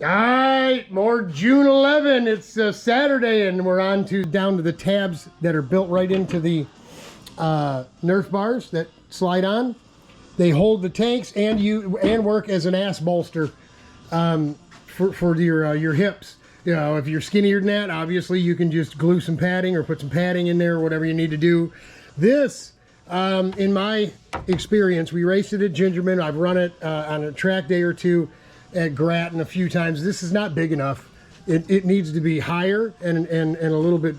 All right, more June 11. It's Saturday, and we're down to the tabs that are built right into the Nerf bars that slide on. They hold the tanks and work as an ass bolster for your hips. You know, if you're skinnier than that, obviously you can just glue some padding or put some padding in there, whatever you need to do. This, in my experience, we raced it at Gingerman. I've run it on a track day or two at Grattan a few times. This is not big enough. It needs to be higher and a little bit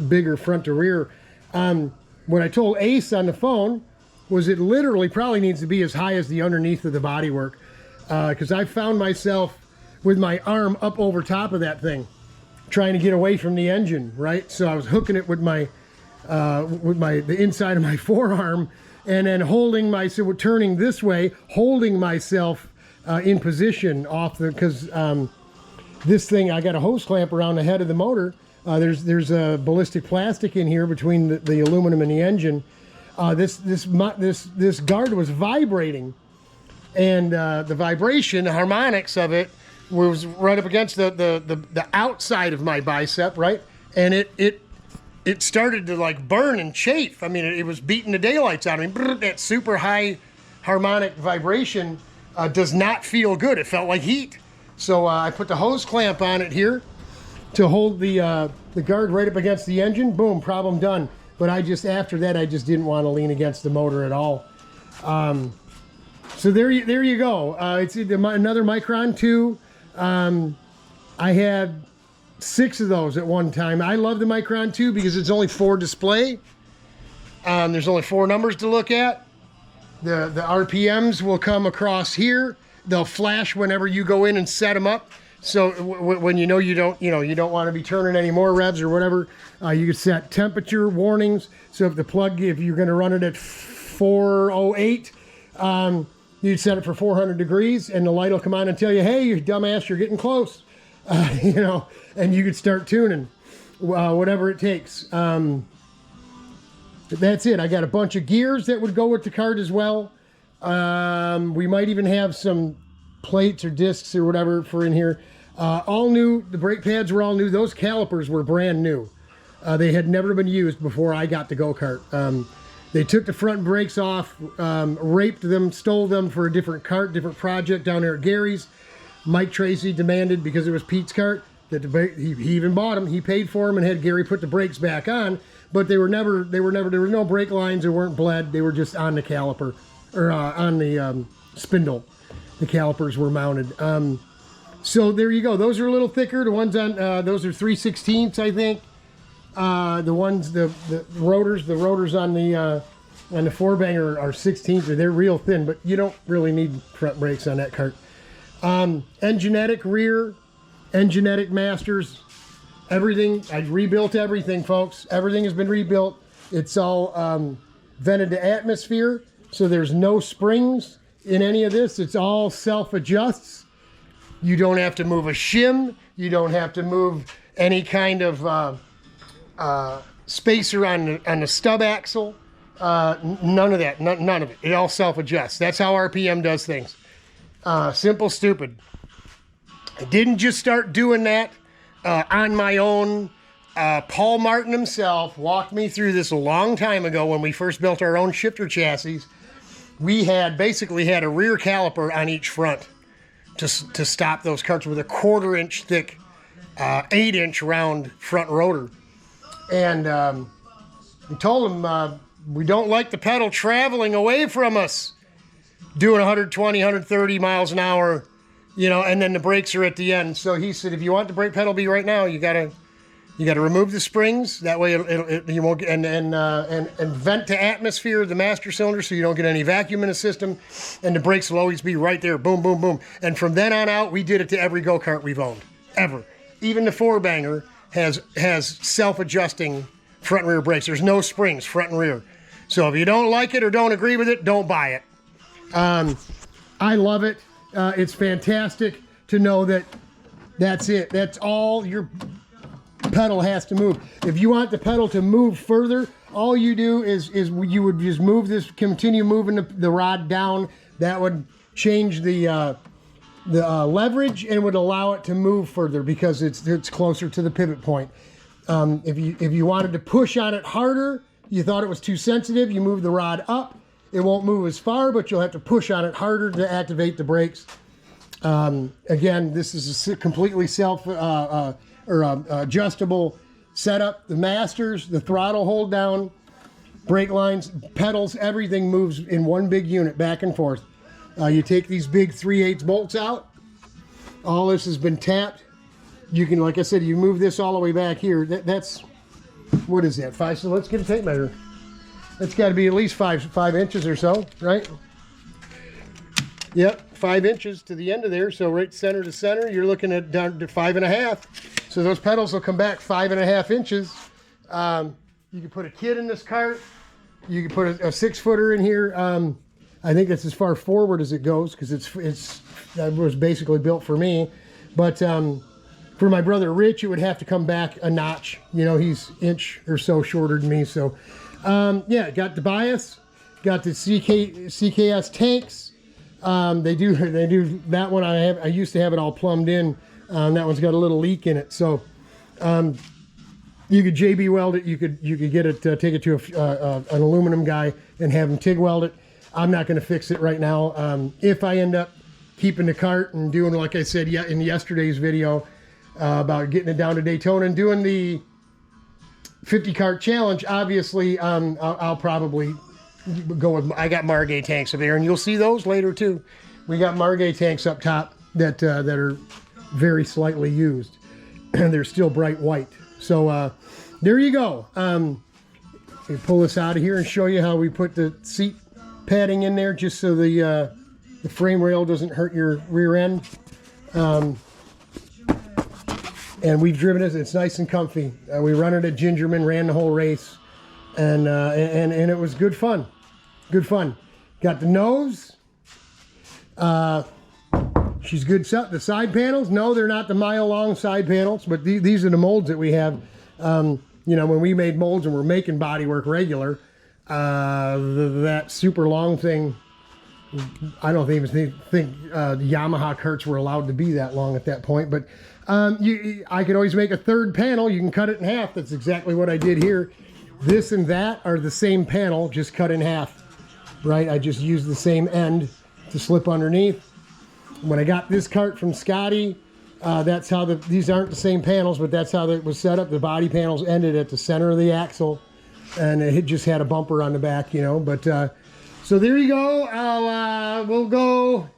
bigger front to rear. What I told Ace on the phone was it literally probably needs to be as high as the underneath of the bodywork, because I found myself with my arm up over top of that thing trying to get away from the engine, right? So I was hooking it with the inside of my forearm and then turning this way, holding myself in position off because this thing, I got a hose clamp around the head of the motor. There's a ballistic plastic in here between the aluminum and the engine. This guard was vibrating, and the vibration, the harmonics of it was right up against the outside of my bicep, right? And it started to like burn and chafe. I mean, it was beating the daylights out of me. That super high harmonic vibration does not feel good. It felt like heat. So I put the hose clamp on it here to hold the guard right up against the engine. Boom, problem done. But after that, I just didn't want to lean against the motor at all. So there you go. It's another Micron 2. I had 6 of those at one time. I love the Micron 2 because it's only 4 display. There's only 4 numbers to look at. The RPMs will come across here. They'll flash whenever you go in and set them up. So when you don't want to be turning any more revs or whatever, you can set temperature warnings. So if you're going to run it at 408, you'd set it for 400 degrees, and the light will come on and tell you, "Hey, you dumbass, you're getting close." And you could start tuning, whatever it takes. That's it. I got a bunch of gears that would go with the kart as well. We might even have some plates or discs or whatever for in here. All new. The brake pads were all new. Those calipers were brand new. They had never been used before I got the go-kart. They took the front brakes off, raped them, stole them for a different kart, different project down there at Gary's. Mike Tracy demanded, because it was Pete's kart, that he even bought them. He paid for them and had Gary put the brakes back on. But there were no brake lines. They weren't bled. They were just on the caliper, or on the spindle. The calipers were mounted. So there you go. Those are a little thicker. The ones on those are 3/16, I think. The rotors on the 4-banger are 16th. They're real thin, but you don't really need front brakes on that kart. Enginetic rear, Enginetic masters, everything. I rebuilt everything, folks. Everything has been rebuilt. It's all vented to atmosphere, so there's no springs in any of this. It's all self-adjusts. You don't have to move a shim. You don't have to move any kind of spacer on the stub axle. None of that. None of it. It all self-adjusts. That's how RPM does things. Simple, stupid. I didn't just start doing that on my own. Paul Martin himself walked me through this a long time ago when we first built our own shifter chassis. We basically had a rear caliper on each front to stop those karts with a 1/4-inch thick, 8-inch round front rotor. And we told him we don't like the pedal traveling away from us, doing 120, 130 miles an hour, and then the brakes are at the end. So he said, if you want the brake pedal to be right now, you gotta remove the springs. That way you won't get, and vent to atmosphere the master cylinder so you don't get any vacuum in the system, and the brakes will always be right there, boom, boom, boom. And from then on out, we did it to every go-kart we've owned, ever. Even the 4-banger has self-adjusting front and rear brakes. There's no springs, front and rear. So if you don't like it or don't agree with it, don't buy it. I love it. It's fantastic to know that that's it. That's all your pedal has to move. If you want the pedal to move further, all you do is you would just move this, continue moving the rod down. That would change the leverage and would allow it to move further because it's closer to the pivot point. If you wanted to push on it harder, you thought it was too sensitive, you move the rod up. It won't move as far, but you'll have to push on it harder to activate the brakes. Again, this is a completely adjustable setup. The masters, the throttle hold down, brake lines, pedals, everything moves in one big unit back and forth. You take these big 3/8 bolts out. All this has been tapped. You can, like I said, you move this all the way back here. That's, what is that, 5? So let's get a tape measure. It's got to be at least 5 inches or so, right? Yep, 5 inches to the end of there. So right center to center, you're looking at down to 5.5. So those pedals will come back 5.5 inches. You can put a kid in this cart. You can put a 6-footer in here. I think that's as far forward as it goes because that was basically built for me. But for my brother Rich, it would have to come back a notch. You know, he's inch or so shorter than me. So yeah, got the bias, got the CKS tanks. They do that one. I used to have it all plumbed in. That one's got a little leak in it. So you could JB weld it. You could get it, take it to an aluminum guy and have him TIG weld it. I'm not going to fix it right now. If I end up keeping the cart and doing, like I said in yesterday's video about getting it down to Daytona and doing the 50 cart challenge, obviously I'll probably go with, I got Margay tanks up there, and you'll see those later too. We got Margay tanks up top that are very slightly used, and they're still bright white. So there you go. We pull this out of here and show you how we put the seat padding in there just so the frame rail doesn't hurt your rear end. And we've driven it. It's nice and comfy. We run it at Gingerman, ran the whole race, and it was good fun. Good fun. Got the nose. She's good. The side panels, no, they're not the mile-long side panels, but these are the molds that we have. You know, when we made molds and we're making bodywork regular, that super long thing, I don't even think Yamaha karts were allowed to be that long at that point. But I could always make a third panel. You can cut it in half. That's exactly what I did here. This and that are the same panel, just cut in half, right? I just used the same end to slip underneath. When I got this cart from Scotty, that's how these aren't the same panels, but that's how it was set up. The body panels ended at the center of the axle, and it just had a bumper on the back, you know. But so there you go. We'll go